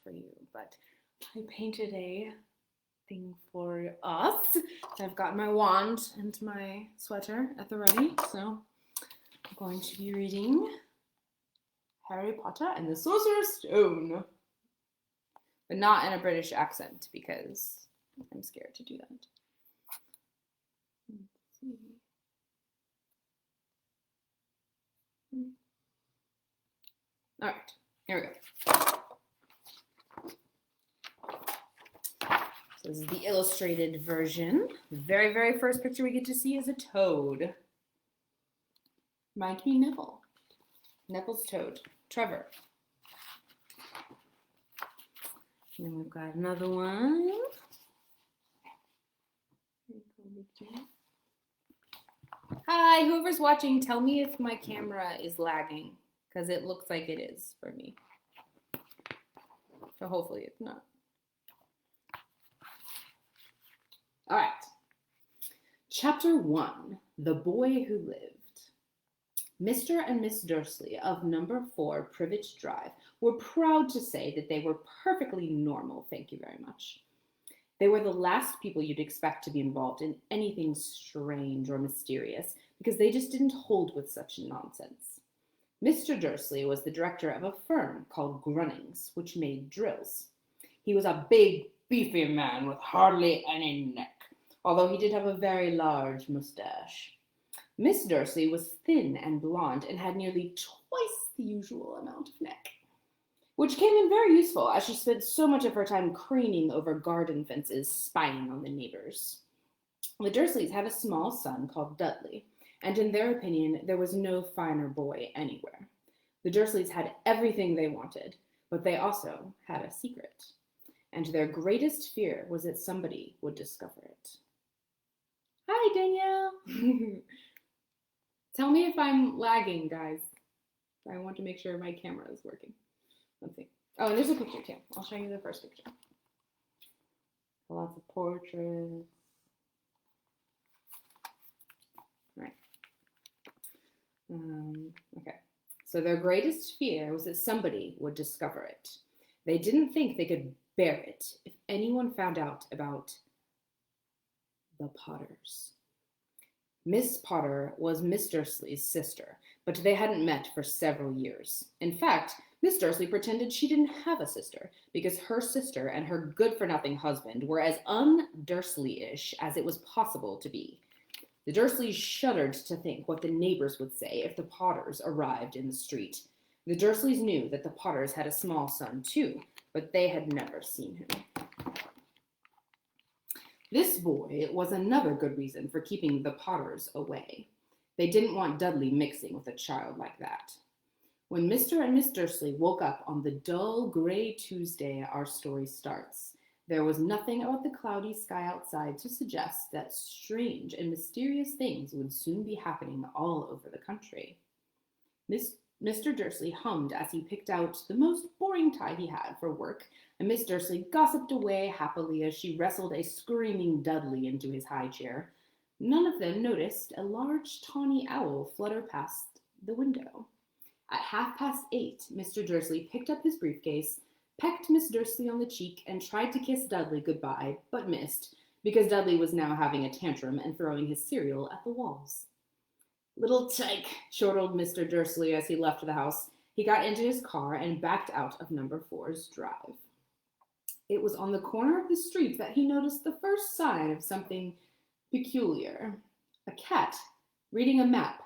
for you, but I painted a thing for us. I've got my wand and my sweater at the ready, so I'm going to be reading Harry Potter and the Sorcerer's Stone, but not in a British accent because I'm scared to do that. Let's see. All right, here we go. So this is the illustrated version. The very, very first picture we get to see is a toad. Might be Neville. Neville's toad. Trevor. And then we've got another one. Hi, whoever's watching, tell me if my camera is lagging, because it looks like it is for me. So hopefully it's not. All right. Chapter 1, The Boy Who Lived. Mr. and Miss Dursley of number 4 Privet Drive were proud to say that they were perfectly normal, thank you very much. They were the last people you'd expect to be involved in anything strange or mysterious, because they just didn't hold with such nonsense. Mr. Dursley was the director of a firm called Grunnings, which made drills. He was a big, beefy man with hardly any neck, although he did have a very large mustache. Miss Dursley was thin and blonde and had nearly twice the usual amount of neck, which came in very useful as she spent so much of her time craning over garden fences, spying on the neighbors. The Dursleys had a small son called Dudley, and in their opinion, there was no finer boy anywhere. The Dursleys had everything they wanted, but they also had a secret, and their greatest fear was that somebody would discover it. Hi, Danielle! Tell me if I'm lagging, guys. I want to make sure my camera is working. Let's see. Oh, and there's a picture too. I'll show you the first picture. Lots of portraits. All right. Okay. So their greatest fear was that somebody would discover it. They didn't think they could bear it if anyone found out about the Potters. Miss Potter was Miss Dursley's sister, but they hadn't met for several years. In fact, Miss Dursley pretended she didn't have a sister, because her sister and her good-for-nothing husband were as un-Dursley-ish as it was possible to be. The Dursleys shuddered to think what the neighbors would say if the Potters arrived in the street. The Dursleys knew that the Potters had a small son too, but they had never seen him. This boy was another good reason for keeping the Potters away. They didn't want Dudley mixing with a child like that. When Mr. and Miss Dursley woke up on the dull, gray Tuesday our story starts, there was nothing about the cloudy sky outside to suggest that strange and mysterious things would soon be happening all over the country. Mr. Dursley hummed as he picked out the most boring tie he had for work, and Miss Dursley gossiped away happily as she wrestled a screaming Dudley into his high chair. None of them noticed a large tawny owl flutter past the window. At 8:30, Mr. Dursley picked up his briefcase, pecked Miss Dursley on the cheek, and tried to kiss Dudley goodbye, but missed, because Dudley was now having a tantrum and throwing his cereal at the walls. "Little tyke," chortled Mr. Dursley as he left the house. He got into his car and backed out of number 4's drive. It was on the corner of the street that he noticed the first sign of something peculiar. A cat reading a map.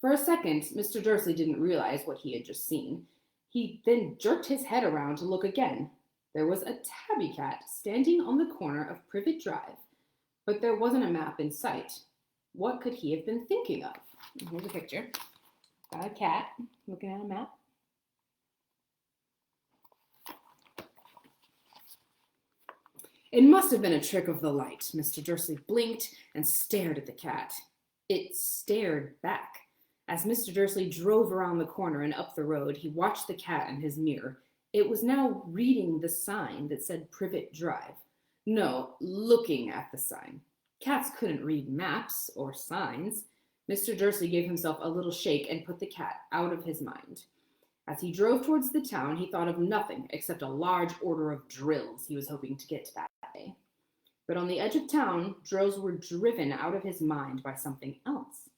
For a second, Mr. Dursley didn't realize what he had just seen. He then jerked his head around to look again. There was a tabby cat standing on the corner of Privet Drive, but there wasn't a map in sight. What could he have been thinking of? Here's a picture. Got a cat looking at a map. It must have been a trick of the light. Mr. Dursley blinked and stared at the cat. It stared back. As Mr. Dursley drove around the corner and up the road, he watched the cat in his mirror. It was now reading the sign that said Privet Drive. No, looking at the sign. Cats couldn't read maps or signs. Mr. Dursley gave himself a little shake and put the cat out of his mind. As he drove towards the town, he thought of nothing except a large order of drills he was hoping to get that day. But on the edge of town, drills were driven out of his mind by something else.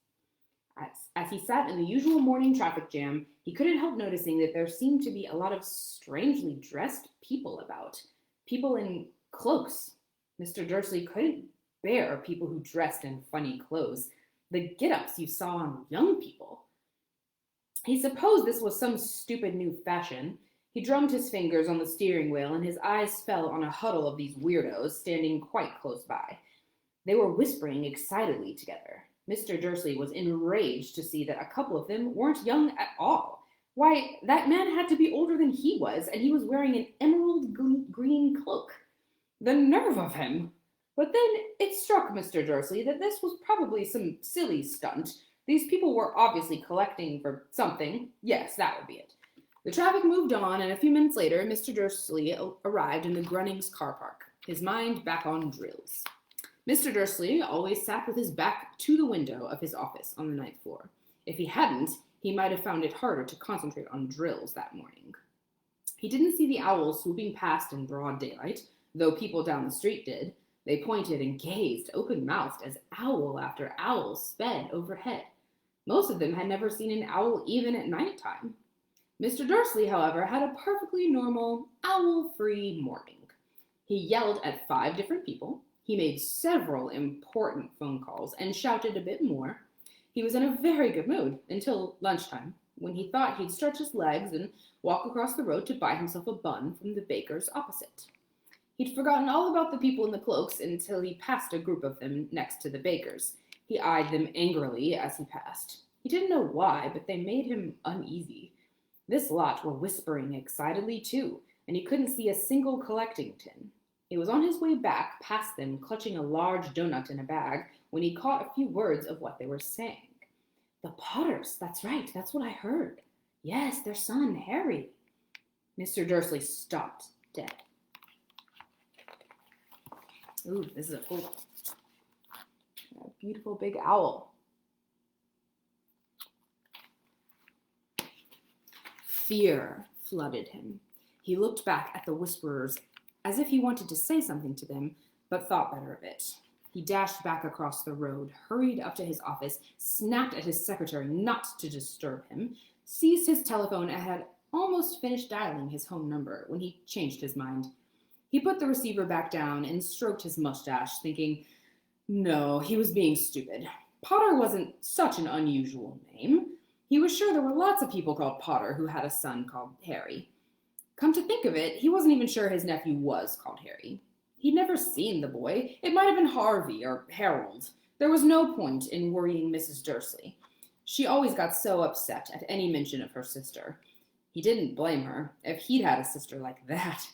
As he sat in the usual morning traffic jam, he couldn't help noticing that there seemed to be a lot of strangely dressed people about. People in cloaks. Mr. Dursley couldn't bear people who dressed in funny clothes, the get-ups you saw on young people. He supposed this was some stupid new fashion. He drummed his fingers on the steering wheel, and his eyes fell on a huddle of these weirdos standing quite close by. They were whispering excitedly together. Mr. Dursley was enraged to see that a couple of them weren't young at all. Why, that man had to be older than he was, and he was wearing an emerald green cloak. The nerve of him! But then it struck Mr. Dursley that this was probably some silly stunt. These people were obviously collecting for something. Yes, that would be it. The traffic moved on, and a few minutes later, Mr. Dursley arrived in the Grunnings car park, his mind back on drills. Mr. Dursley always sat with his back to the window of his office on the ninth floor. If he hadn't, he might have found it harder to concentrate on drills that morning. He didn't see the owls swooping past in broad daylight, though people down the street did. They pointed and gazed, open-mouthed, as owl after owl sped overhead. Most of them had never seen an owl even at nighttime. Mr. Dursley, however, had a perfectly normal, owl-free morning. He yelled at 5 different people. He made several important phone calls and shouted a bit more. He was in a very good mood until lunchtime, when he thought he'd stretch his legs and walk across the road to buy himself a bun from the baker's opposite. He'd forgotten all about the people in the cloaks until he passed a group of them next to the baker's. He eyed them angrily as he passed. He didn't know why, but they made him uneasy. This lot were whispering excitedly too, and he couldn't see a single collecting tin. He was on his way back past them, clutching a large donut in a bag, when he caught a few words of what they were saying. The Potters, that's right, that's what I heard. Yes, their son, Harry. Mr. Dursley stopped dead. Ooh, this is a cool one. A beautiful big owl. Fear flooded him. He looked back at the whisperers as if he wanted to say something to them, but thought better of it. He dashed back across the road, hurried up to his office, snapped at his secretary not to disturb him, seized his telephone, and had almost finished dialing his home number when he changed his mind. He put the receiver back down and stroked his mustache, thinking, no, he was being stupid. Potter wasn't such an unusual name. He was sure there were lots of people called Potter who had a son called Harry. Come to think of it, he wasn't even sure his nephew was called Harry. He'd never seen the boy. It might have been Harvey or Harold. There was no point in worrying Mrs. Dursley. She always got so upset at any mention of her sister. He didn't blame her, if he'd had a sister like that.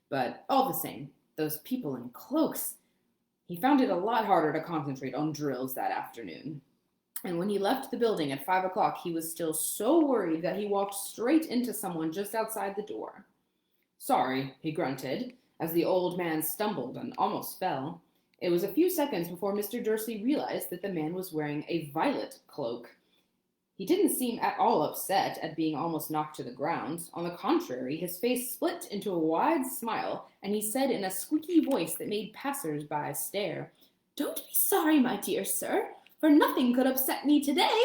But all the same, those people in cloaks. He found it a lot harder to concentrate on drills that afternoon. And when he left the building at 5 o'clock, he was still so worried that he walked straight into someone just outside the door. Sorry, he grunted, as the old man stumbled and almost fell. It was a few seconds before Mr. Dursley realized that the man was wearing a violet cloak. He didn't seem at all upset at being almost knocked to the ground. On the contrary, his face split into a wide smile, and he said in a squeaky voice that made passers-by stare, "Don't be sorry, my dear sir, for nothing could upset me today.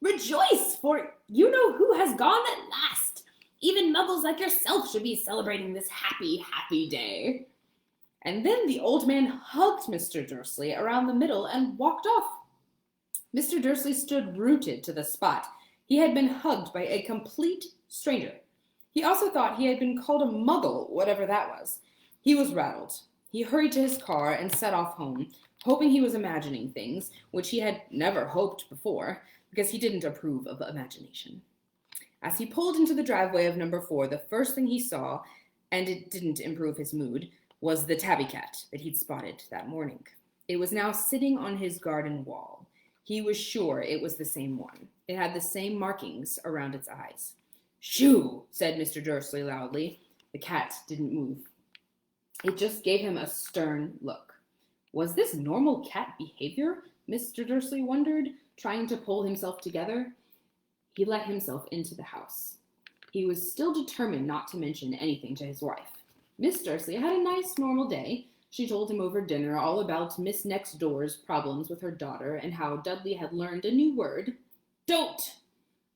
Rejoice, for you know who has gone at last. Even Muggles like yourself should be celebrating this happy, happy day." And then the old man hugged Mr. Dursley around the middle and walked off. Mr. Dursley stood rooted to the spot. He had been hugged by a complete stranger. He also thought he had been called a Muggle, whatever that was. He was rattled. He hurried to his car and set off home, hoping he was imagining things, which he had never hoped before, because he didn't approve of imagination. As he pulled into the driveway of number 4, the first thing he saw, and it didn't improve his mood, was the tabby cat that he'd spotted that morning. It was now sitting on his garden wall. He was sure it was the same one. It had the same markings around its eyes. "Shoo!" said Mr. Dursley loudly. The cat didn't move. It just gave him a stern look. Was this normal cat behavior? Mr. Dursley wondered, trying to pull himself together. He let himself into the house. He was still determined not to mention anything to his wife. Miss Dursley had a nice, normal day. She told him over dinner all about Miss Next Door's problems with her daughter and how Dudley had learned a new word, don't.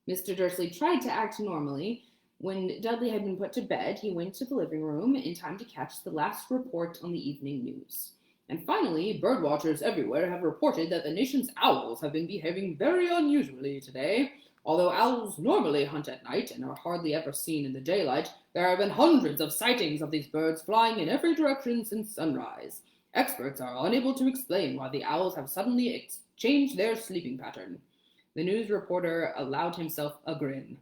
Mr. Dursley tried to act normally. When Dudley had been put to bed, he went to the living room in time to catch the last report on the evening news. And finally, birdwatchers everywhere have reported that the nation's owls have been behaving very unusually today. Although owls normally hunt at night and are hardly ever seen in the daylight, there have been hundreds of sightings of these birds flying in every direction since sunrise. Experts are unable to explain why the owls have suddenly changed their sleeping pattern. The news reporter allowed himself a grin.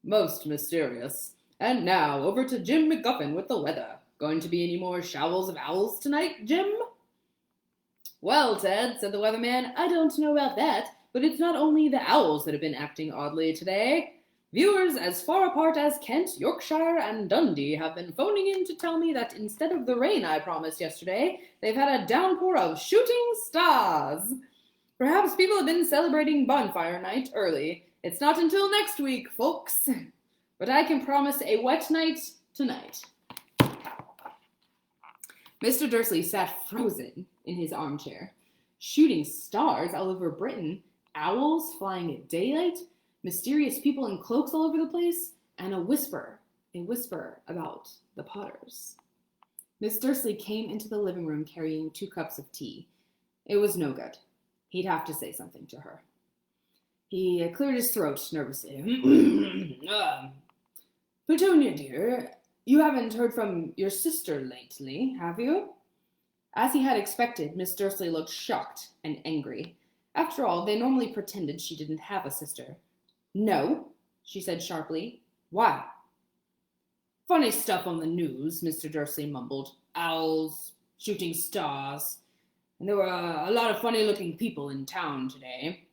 Most mysterious. And now, over to Jim McGuffin with the weather. Going to be any more showers of owls tonight, Jim? Well, Ted, said the weatherman, I don't know about that, but it's not only the owls that have been acting oddly today. Viewers as far apart as Kent, Yorkshire, and Dundee have been phoning in to tell me that instead of the rain I promised yesterday, they've had a downpour of shooting stars. Perhaps people have been celebrating bonfire night early. It's not until next week, folks. But I can promise a wet night tonight. Mr. Dursley sat frozen in his armchair. Shooting stars all over Britain, owls flying at daylight, mysterious people in cloaks all over the place, and a whisper about the Potters. Miss Dursley came into the living room carrying 2 cups of tea. It was no good. He'd have to say something to her. He cleared his throat nervously. Petunia, dear, you haven't heard from your sister lately, have you? As he had expected, Miss Dursley looked shocked and angry. After all, they normally pretended she didn't have a sister. No, she said sharply. Why? Funny stuff on the news, Mr. Dursley mumbled. Owls, shooting stars. And there were a lot of funny-looking people in town today.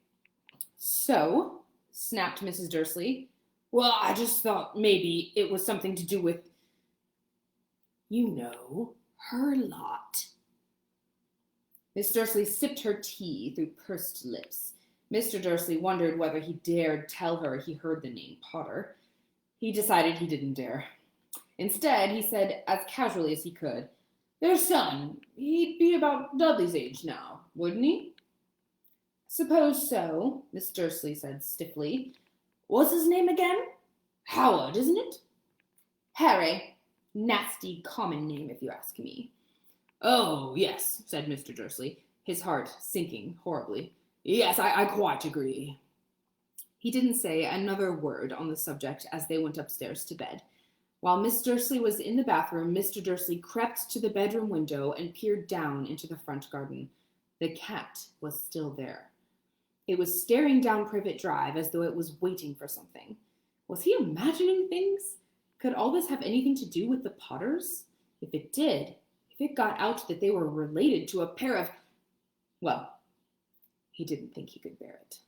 So, snapped Mrs. Dursley. Well, I just thought maybe it was something to do with, you know, her lot. Miss Dursley sipped her tea through pursed lips. Mr. Dursley wondered whether he dared tell her he heard the name Potter. He decided he didn't dare. Instead, he said as casually as he could, their son, he'd be about Dudley's age now, wouldn't he? Suppose so, Miss Dursley said stiffly. What's his name again? Howard, isn't it? Harry. Nasty common name, if you ask me. Oh, yes, said Mr. Dursley, his heart sinking horribly. Yes, I quite agree. He didn't say another word on the subject as they went upstairs to bed. While Miss Dursley was in the bathroom, Mr. Dursley crept to the bedroom window and peered down into the front garden. The cat was still there. It was staring down Privet Drive as though it was waiting for something. Was he imagining things? Could all this have anything to do with the Potters? If it did, if it got out that they were related to a pair of... Well, he didn't think he could bear it.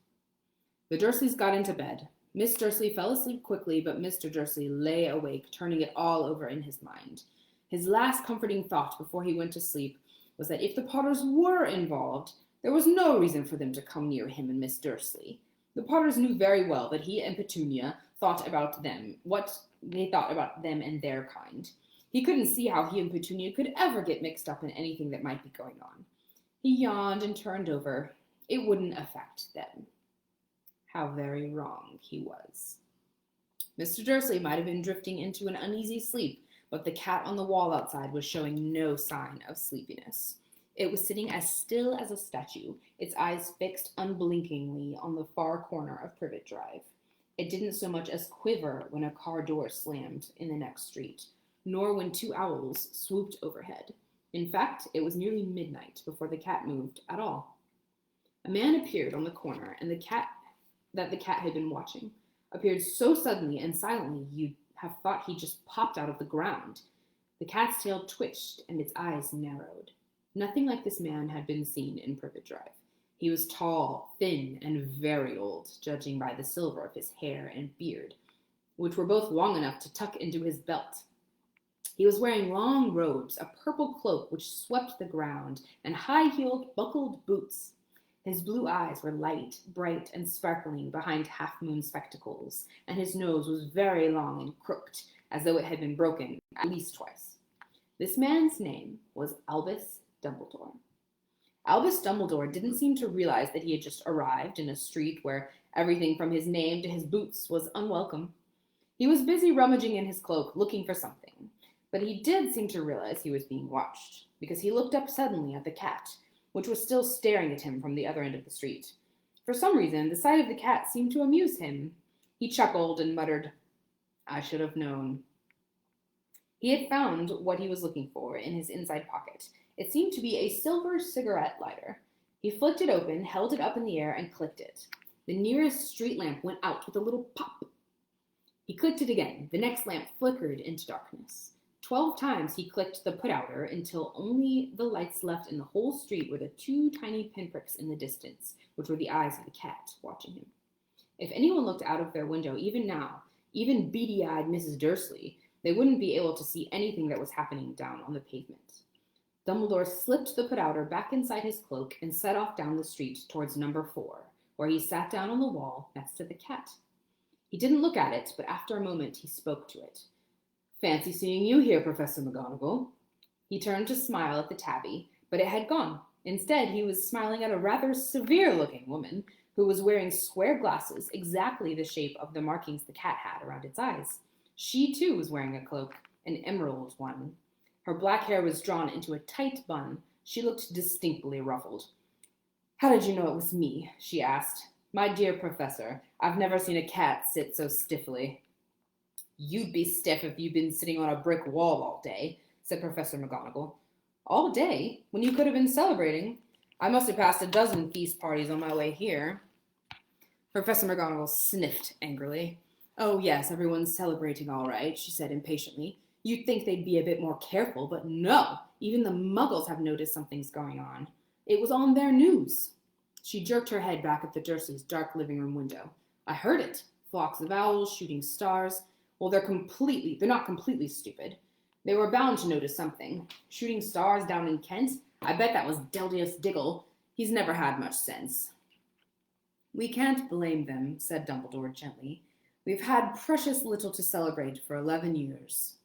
The Dursleys got into bed. Miss Dursley fell asleep quickly, but Mr. Dursley lay awake, turning it all over in his mind. His last comforting thought before he went to sleep was that if the Potters were involved, there was no reason for them to come near him and Miss Dursley. The Potters knew very well that he and Petunia thought about them, what they thought about them and their kind. He couldn't see how he and Petunia could ever get mixed up in anything that might be going on. He yawned and turned over. It wouldn't affect them. How very wrong he was. Mr. Dursley might have been drifting into an uneasy sleep, but the cat on the wall outside was showing no sign of sleepiness. It was sitting as still as a statue, its eyes fixed unblinkingly on the far corner of Privet Drive. It didn't so much as quiver when a car door slammed in the next street, nor when 2 owls swooped overhead. In fact, it was nearly midnight before the cat moved at all. A man appeared on the corner, and the cat had been watching appeared so suddenly and silently you'd have thought he just popped out of the ground. The cat's tail twitched and its eyes narrowed. Nothing like this man had been seen in Privet Drive. He was tall, thin, and very old, judging by the silver of his hair and beard, which were both long enough to tuck into his belt. He was wearing long robes, a purple cloak which swept the ground, and high-heeled, buckled boots. His blue eyes were light, bright, and sparkling behind half-moon spectacles, and his nose was very long and crooked, as though it had been broken at least twice. This man's name was Albus Dumbledore. Albus Dumbledore didn't seem to realize that he had just arrived in a street where everything from his name to his boots was unwelcome. He was busy rummaging in his cloak, looking for something, but he did seem to realize he was being watched, because he looked up suddenly at the cat, which was still staring at him from the other end of the street. For some reason, the sight of the cat seemed to amuse him. He chuckled and muttered, "I should have known." He had found what he was looking for in his inside pocket. It seemed to be a silver cigarette lighter. He flicked it open, held it up in the air, and clicked it. The nearest street lamp went out with a little pop. He clicked it again. The next lamp flickered into darkness. 12 times he clicked the put-outer until only the lights left in the whole street were the 2 tiny pinpricks in the distance, which were the eyes of the cat watching him. If anyone looked out of their window, even now, even beady-eyed Mrs. Dursley, they wouldn't be able to see anything that was happening down on the pavement. Dumbledore slipped the put-outer back inside his cloak and set off down the street towards number 4, where he sat down on the wall next to the cat. He didn't look at it, but after a moment he spoke to it. "Fancy seeing you here, Professor McGonagall." He turned to smile at the tabby, but it had gone. Instead, he was smiling at a rather severe-looking woman who was wearing square glasses exactly the shape of the markings the cat had around its eyes. She, too, was wearing a cloak, an emerald one. Her black hair was drawn into a tight bun. She looked distinctly ruffled. "How did you know it was me?" she asked. "My dear Professor, I've never seen a cat sit so stiffly." "You'd be stiff if you'd been sitting on a brick wall all day," said Professor McGonagall. "All day? When you could have been celebrating? I must have passed a dozen feast parties on my way here." Professor McGonagall sniffed angrily. "Oh, yes, everyone's celebrating all right," she said impatiently. "You'd think they'd be a bit more careful, but no, even the Muggles have noticed something's going on. It was on their news." She jerked her head back at the Dursleys' dark living room window. "I heard it. Flocks of owls, shooting stars. Well, they're not completely stupid. They were bound to notice something. Shooting stars down in Kent? I bet that was Deldius Diggle. He's never had much sense." "We can't blame them," said Dumbledore gently. "We've had precious little to celebrate for 11 years.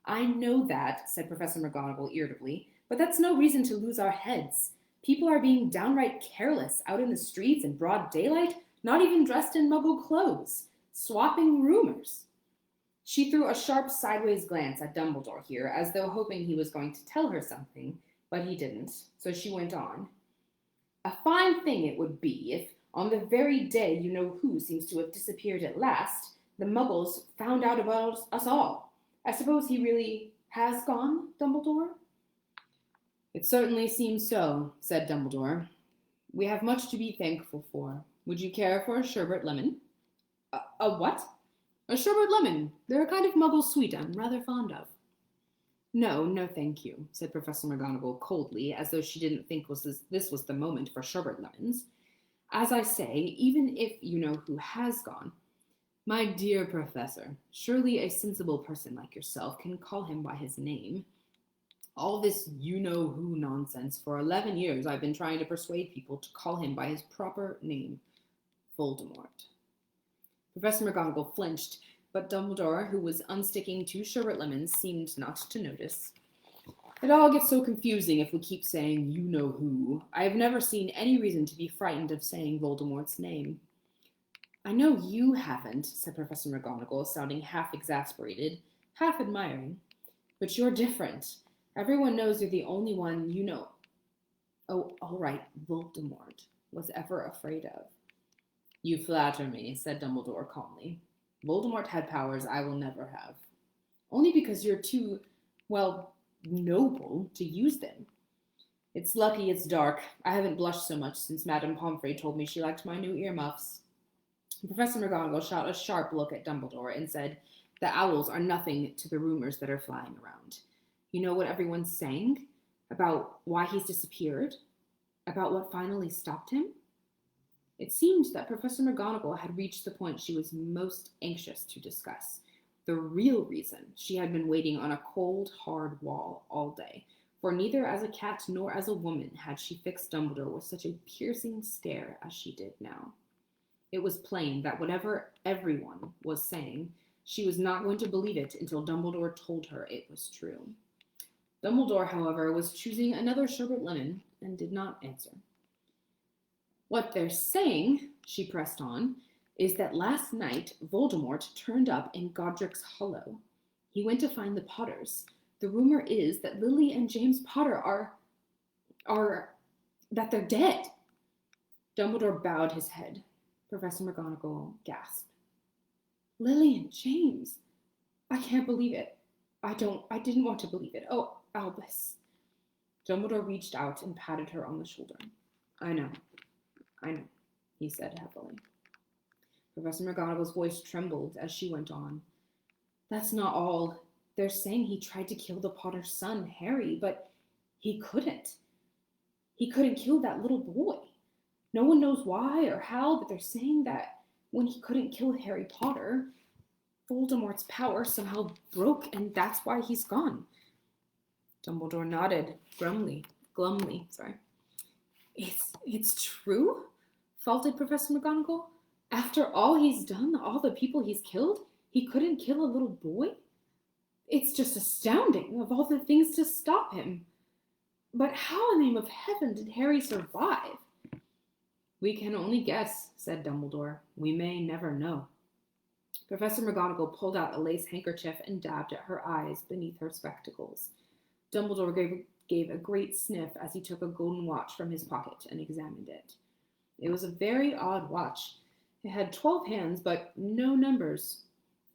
"I know that," said Professor McGonagall irritably, "but that's no reason to lose our heads. People are being downright careless out in the streets in broad daylight, not even dressed in Muggle clothes, swapping rumors." She threw a sharp sideways glance at Dumbledore here, as though hoping he was going to tell her something, but he didn't, so she went on. "A fine thing it would be if, on the very day you-know-who seems to have disappeared at last, the Muggles found out about us all. I suppose he really has gone, Dumbledore?" "It certainly seems so," said Dumbledore. "We have much to be thankful for. Would you care for a sherbet lemon?" A what?" "A sherbet lemon. They're a kind of Muggle sweet I'm rather fond of." No, thank you," said Professor McGonagall coldly, as though she didn't think this was the moment for sherbet lemons. "As I say, even if you-know-who has gone—" "My dear Professor, surely a sensible person like yourself can call him by his name. All this you-know-who nonsense, for 11 years I've been trying to persuade people to call him by his proper name, Voldemort." Professor McGonagall flinched, but Dumbledore, who was unsticking 2 sherbet lemons, seemed not to notice. "It all gets so confusing if we keep saying you-know-who. I have never seen any reason to be frightened of saying Voldemort's name." "I know you haven't," said Professor McGonagall, sounding half exasperated, half admiring. "But you're different. Everyone knows you're the only one oh, all right, Voldemort was ever afraid of." "You flatter me," said Dumbledore calmly. "Voldemort had powers I will never have." "Only because you're too, noble to use them." "It's lucky it's dark. I haven't blushed so much since Madame Pomfrey told me she liked my new earmuffs." Professor McGonagall shot a sharp look at Dumbledore and said, "The owls are nothing to the rumors that are flying around. You know what everyone's saying? About why he's disappeared? About what finally stopped him?" It seemed that Professor McGonagall had reached the point she was most anxious to discuss. The real reason she had been waiting on a cold, hard wall all day. for neither as a cat nor as a woman had she fixed Dumbledore with such a piercing stare as she did now. It was plain that whatever everyone was saying, she was not going to believe it until Dumbledore told her it was true. Dumbledore, however, was choosing another sherbet lemon and did not answer. What they're saying, she pressed on, is that last night Voldemort turned up in Godric's Hollow. He went to find the Potters. The rumor is that Lily and James Potter that they're dead. Dumbledore bowed his head. Professor McGonagall gasped. Lily and James? I can't believe it. I didn't want to believe it. Oh, Albus. Dumbledore reached out and patted her on the shoulder. I know, he said heavily. Professor McGonagall's voice trembled as she went on. That's not all. They're saying he tried to kill the Potter's son, Harry, but he couldn't. He couldn't kill that little boy. No one knows why or how, but they're saying that when he couldn't kill Harry Potter, Voldemort's power somehow broke, and that's why he's gone. Dumbledore nodded, glumly. It's true? Faltered Professor McGonagall. After all he's done, all the people he's killed, he couldn't kill a little boy? It's just astounding, of all the things to stop him. But how in the name of heaven did Harry survive? We can only guess, said Dumbledore. We may never know. Professor McGonagall pulled out a lace handkerchief and dabbed at her eyes beneath her spectacles. Dumbledore gave a great sniff as he took a golden watch from his pocket and examined it. It was a very odd watch. It had 12 hands, but no numbers.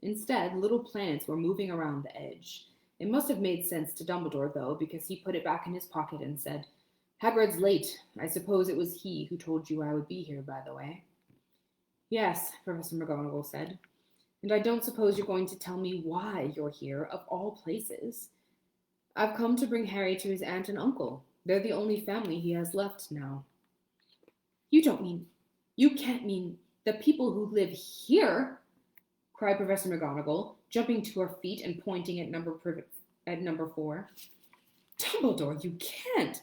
Instead, little planets were moving around the edge. It must have made sense to Dumbledore, though, because he put it back in his pocket and said, Hagrid's late. I suppose it was he who told you I would be here, by the way. Yes, Professor McGonagall said. And I don't suppose you're going to tell me why you're here, of all places. I've come to bring Harry to his aunt and uncle. They're the only family he has left now. You can't mean the people who live here, cried Professor McGonagall, jumping to her feet and pointing at number 4. Dumbledore, you can't.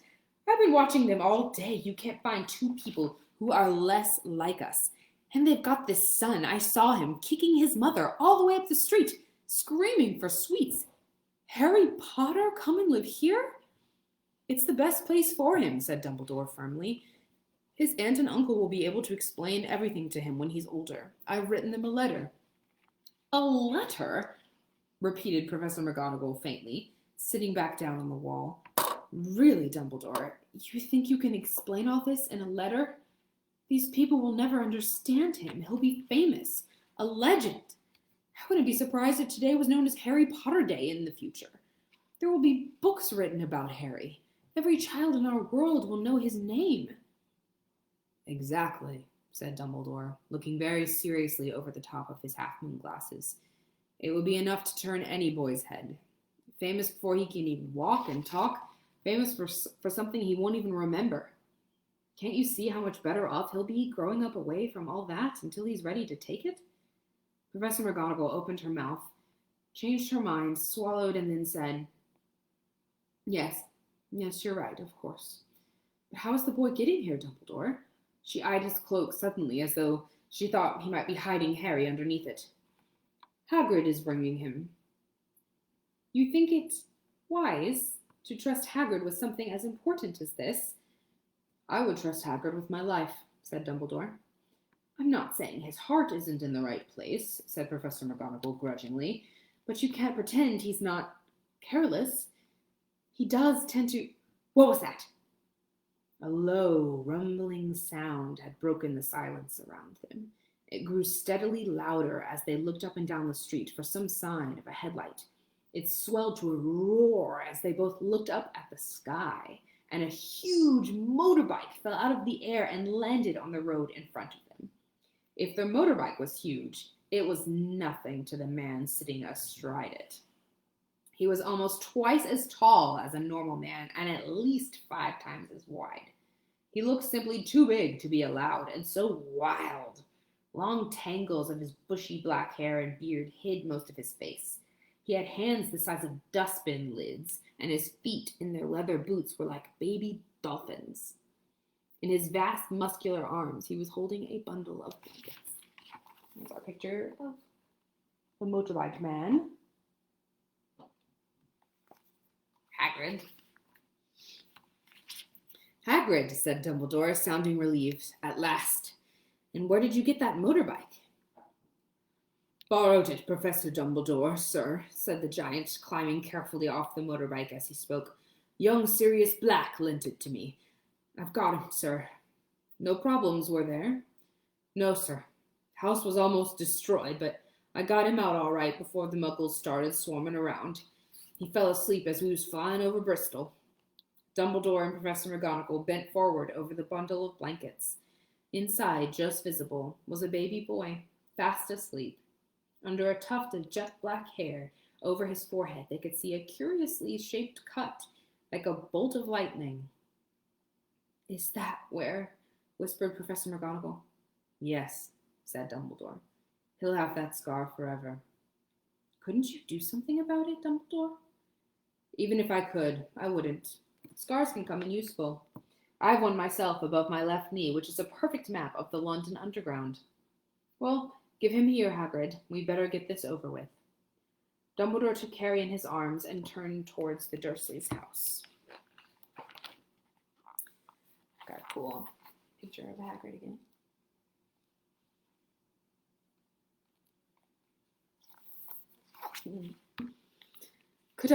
I've been watching them all day. You can't find 2 people who are less like us. And they've got this son. I saw him kicking his mother all the way up the street, screaming for sweets. Harry Potter come and live here? It's the best place for him, said Dumbledore firmly. His aunt and uncle will be able to explain everything to him when he's older. I've written them a letter. A letter? Repeated Professor McGonagall faintly, sitting back down on the wall. Really, Dumbledore, you think you can explain all this in a letter? These people will never understand him. He'll be famous, a legend. I wouldn't be surprised if today was known as Harry Potter Day in the future. There will be books written about Harry. Every child in our world will know his name. Exactly, said Dumbledore, looking very seriously over the top of his half-moon glasses. It will be enough to turn any boy's head. Famous before he can even walk and talk, famous for something he won't even remember. Can't you see how much better off he'll be growing up away from all that until he's ready to take it? Professor McGonagall opened her mouth, changed her mind, swallowed, and then said, Yes, you're right, of course. But how is the boy getting here, Dumbledore? She eyed his cloak suddenly, as though she thought he might be hiding Harry underneath it. Hagrid is bringing him. You think it wise to trust Hagrid with something as important as this? I would trust Hagrid with my life, said Dumbledore. I'm not saying his heart isn't in the right place, said Professor McGonagall grudgingly, but you can't pretend he's not careless. He does tend to... What was that? A low, rumbling sound had broken the silence around them. It grew steadily louder as they looked up and down the street for some sign of a headlight. It swelled to a roar as they both looked up at the sky, and a huge motorbike fell out of the air and landed on the road in front of them. If the motorbike was huge, it was nothing to the man sitting astride it. He was almost twice as tall as a normal man and at least 5 times as wide. He looked simply too big to be allowed and so wild. Long tangles of his bushy black hair and beard hid most of his face. He had hands the size of dustbin lids, and his feet in their leather boots were like baby dolphins. In his vast muscular arms, he was holding a bundle of blankets. Here's our picture of the motorbike man. Hagrid. Hagrid, said Dumbledore, sounding relieved. At last. And where did you get that motorbike? Borrowed it, Professor Dumbledore, sir, said the giant, climbing carefully off the motorbike as he spoke. Young Sirius Black lent it to me. I've got him, sir. No problems, were there? No, sir. House was almost destroyed, but I got him out all right before the Muggles started swarming around. He fell asleep as we was flying over Bristol. Dumbledore and Professor McGonagall bent forward over the bundle of blankets. Inside, just visible, was a baby boy, fast asleep. Under a tuft of jet black hair over his forehead, they could see a curiously shaped cut, like a bolt of lightning. Is that where? Whispered Professor McGonagall. Yes, said Dumbledore. He'll have that scar forever. Couldn't you do something about it, Dumbledore? Even if I could, I wouldn't. Scars can come in useful. I have one myself above my left knee, which is a perfect map of the London Underground. Well, give him here, Hagrid. We'd better get this over with. Dumbledore took Harry in his arms and turned towards the Dursleys' house. Got a cool picture of Hagrid again. Could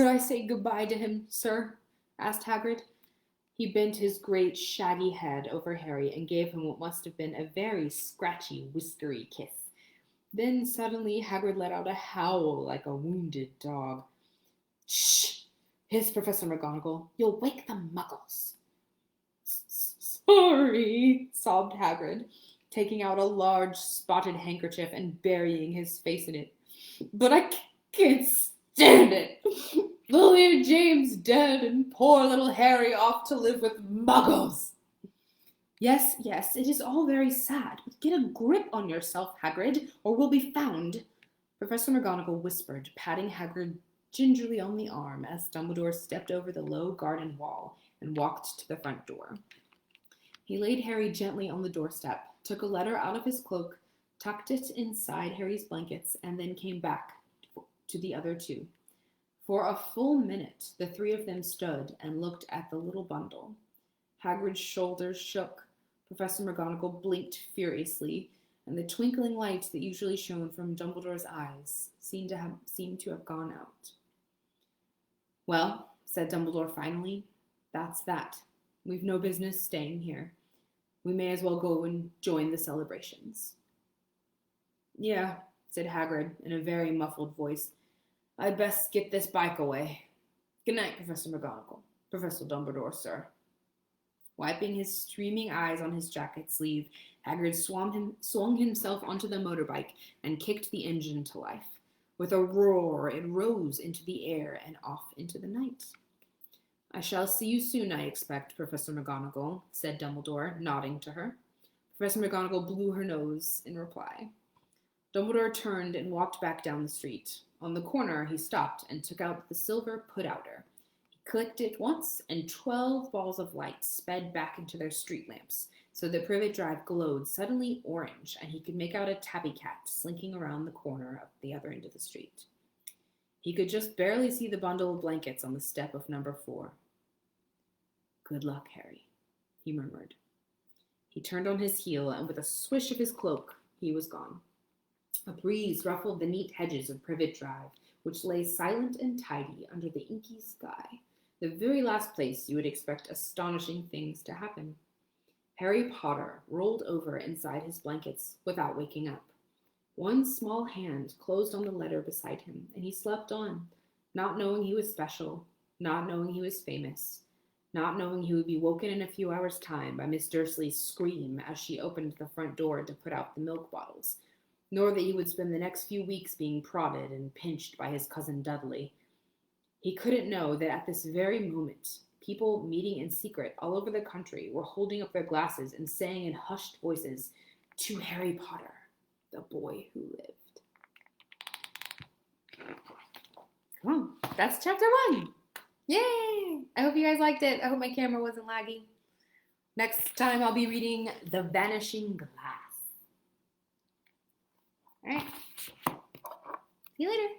I say goodbye to him, sir? Asked Hagrid. He bent his great shaggy head over Harry and gave him what must have been a very scratchy, whiskery kiss. Then suddenly Hagrid let out a howl like a wounded dog. Shh! Hissed Professor McGonagall. You'll wake the Muggles. Sorry, sobbed Hagrid, taking out a large spotted handkerchief and burying his face in it. But I can't stand it. They'll leave James dead and poor little Harry off to live with Muggles. Yes, it is all very sad, but get a grip on yourself, Hagrid, or we'll be found. Professor McGonagall whispered, patting Hagrid gingerly on the arm as Dumbledore stepped over the low garden wall and walked to the front door. He laid Harry gently on the doorstep, took a letter out of his cloak, tucked it inside Harry's blankets, and then came back to the other two. For a full minute, the three of them stood and looked at the little bundle. Hagrid's shoulders shook. Professor McGonagall blinked furiously, and the twinkling light that usually shone from Dumbledore's eyes seemed to have gone out. Well, said Dumbledore finally, that's that. We've no business staying here. We may as well go and join the celebrations. Yeah, said Hagrid in a very muffled voice. I'd best get this bike away. Good night, Professor McGonagall. Professor Dumbledore, sir. Wiping his streaming eyes on his jacket sleeve, Hagrid swung himself onto the motorbike and kicked the engine to life. With a roar, it rose into the air and off into the night. I shall see you soon, I expect, Professor McGonagall, said Dumbledore, nodding to her. Professor McGonagall blew her nose in reply. Dumbledore turned and walked back down the street. On the corner, he stopped and took out the silver put-outer. He clicked it once, and 12 balls of light sped back into their street lamps, so that Privet Drive glowed suddenly orange, and he could make out a tabby cat slinking around the corner of the other end of the street. He could just barely see the bundle of blankets on the step of number 4. Good luck, Harry, he murmured. He turned on his heel, and with a swish of his cloak, he was gone. A breeze ruffled the neat hedges of Privet Drive, which lay silent and tidy under the inky sky, the very last place you would expect astonishing things to happen. Harry Potter rolled over inside his blankets without waking up. One small hand closed on the letter beside him, and he slept on, not knowing he was special, not knowing he was famous, not knowing he would be woken in a few hours' time by Miss Dursley's scream as she opened the front door to put out the milk bottles, nor that he would spend the next few weeks being prodded and pinched by his cousin Dudley. He couldn't know that at this very moment, people meeting in secret all over the country were holding up their glasses and saying in hushed voices, "To Harry Potter, the boy who lived." Come on. That's chapter 1. Yay! I hope you guys liked it. I hope my camera wasn't laggy. Next time I'll be reading The Vanishing Glass. All right. See you later.